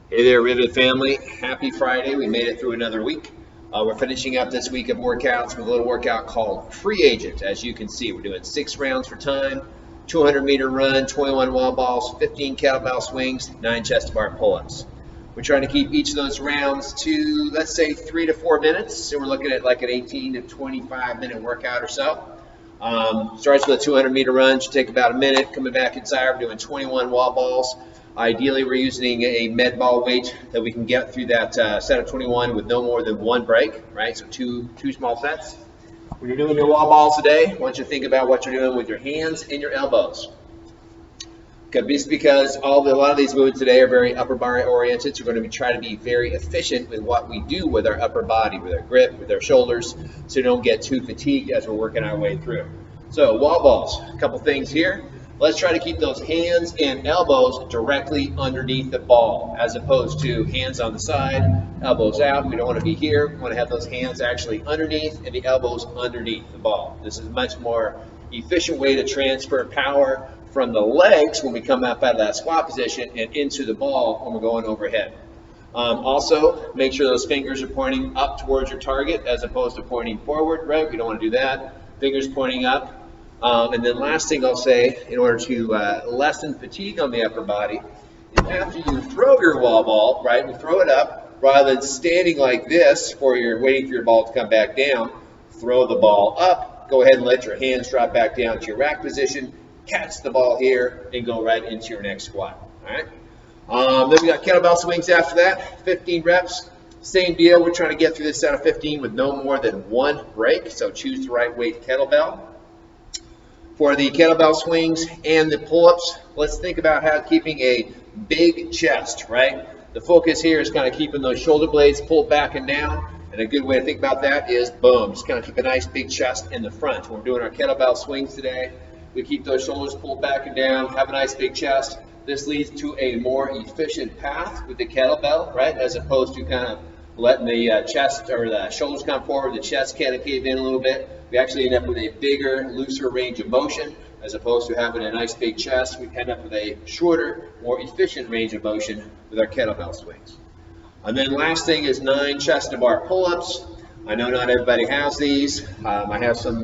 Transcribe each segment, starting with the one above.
Hey there, Rivet family. Happy Friday. We made it through another week. We're finishing up this week of workouts with a little workout called Free Agent. As you can see, we're doing 6 rounds for time, 200-meter run, 21 wall balls, 15 kettlebell swings, 9 chest bar pull-ups. We're trying to keep each of those rounds to, let's say, 3 to 4 minutes. So we're looking at like an 18 to 25-minute workout or so. Starts with a 200-meter run, should take about a minute. Coming back inside, we're doing 21 wall balls. Ideally, we're using a med ball weight that we can get through that set of 21 with no more than 1 break, right? So two small sets. When you're doing your wall balls today, I want you to think about what you're doing with your hands and your elbows. Because a lot of these movements today are very upper body oriented, so we're going to try to be very efficient with what we do with our upper body, with our grip, with our shoulders, so we don't get too fatigued as we're working our way through. So wall balls, a couple things here. Let's try to keep those hands and elbows directly underneath the ball, as opposed to hands on the side, elbows out. We don't want to be here. We want to have those hands actually underneath and the elbows underneath the ball. This is a much more efficient way to transfer power from the legs when we come up out of that squat position and into the ball when we're going overhead. Also, make sure those fingers are pointing up towards your target as opposed to pointing forward, right? We don't want to do that. Fingers pointing up. And then last thing I'll say, in order to lessen fatigue on the upper body, is after you throw your wall ball, right, you throw it up, rather than standing like this for your waiting for your ball to come back down, throw the ball up, go ahead and let your hands drop back down to your rack position, catch the ball here, and go right into your next squat, all right? Then we got kettlebell swings after that, 15 reps. Same deal, we're trying to get through this set of 15 with no more than 1 break, so choose the right weight kettlebell. For the kettlebell swings and the pull-ups, let's think about how keeping a big chest, right? The focus here is kind of keeping those shoulder blades pulled back and down. And a good way to think about that is, boom, just kind of keep a nice big chest in the front. When we're doing our kettlebell swings today, we keep those shoulders pulled back and down, have a nice big chest. This leads to a more efficient path with the kettlebell, right? As opposed to kind of letting the chest or the shoulders come forward, the chest kind of cave in a little bit. We actually end up with a bigger, looser range of motion, as opposed to having a nice big chest. We end up with a shorter, more efficient range of motion with our kettlebell swings. And then last thing is 9 chest to bar pull-ups. I know not everybody has these. I have some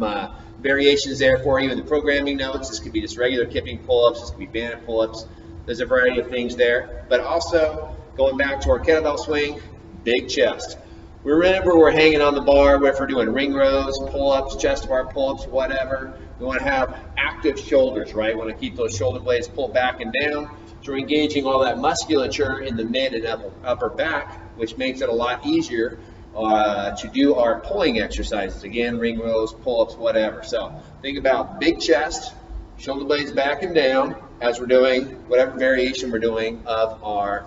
variations there for you in the programming notes. This could be just regular kipping pull-ups. This could be banded pull-ups. There's a variety of things there. But also, going back to our kettlebell swing, big chest. Remember, we're hanging on the bar, if we're doing ring rows, pull-ups, chest bar pull-ups, whatever. We want to have active shoulders, right? We want to keep those shoulder blades pulled back and down. So we're engaging all that musculature in the mid and upper back, which makes it a lot easier to do our pulling exercises. Again, ring rows, pull-ups, whatever. So think about big chest, shoulder blades back and down as we're doing whatever variation we're doing of our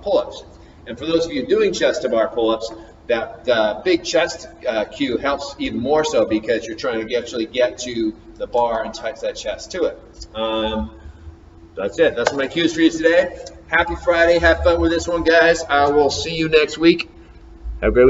pull-ups. And for those of you doing chest to bar pull-ups, that big chest cue helps even more so because you're trying to actually get to the bar and touch that chest to it. That's it. That's my cues for you today. Happy Friday. Have fun with this one, guys. I will see you next week. Have a great week.